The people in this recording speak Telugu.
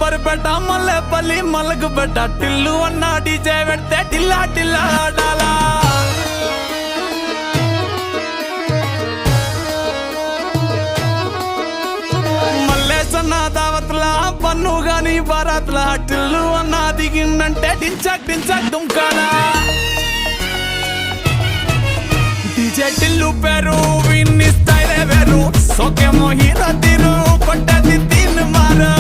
అంబర్పేట మల్లెపల్లి మలకుపేట టిల్లు అన్న డీజే పెడితే టిల్లా టిల్లా ఆడాలా మల్లేసన్న దావత్లా పన్ను గాని బారాత్లా టిల్లు అన్న దిగిందంటే టించక్ టించక్ దుంకాలా డీజే టిల్లు పేరు విన్ని స్టైలే వేరు సోకేమో హీరో తీరు కొట్టది తీన్ మారు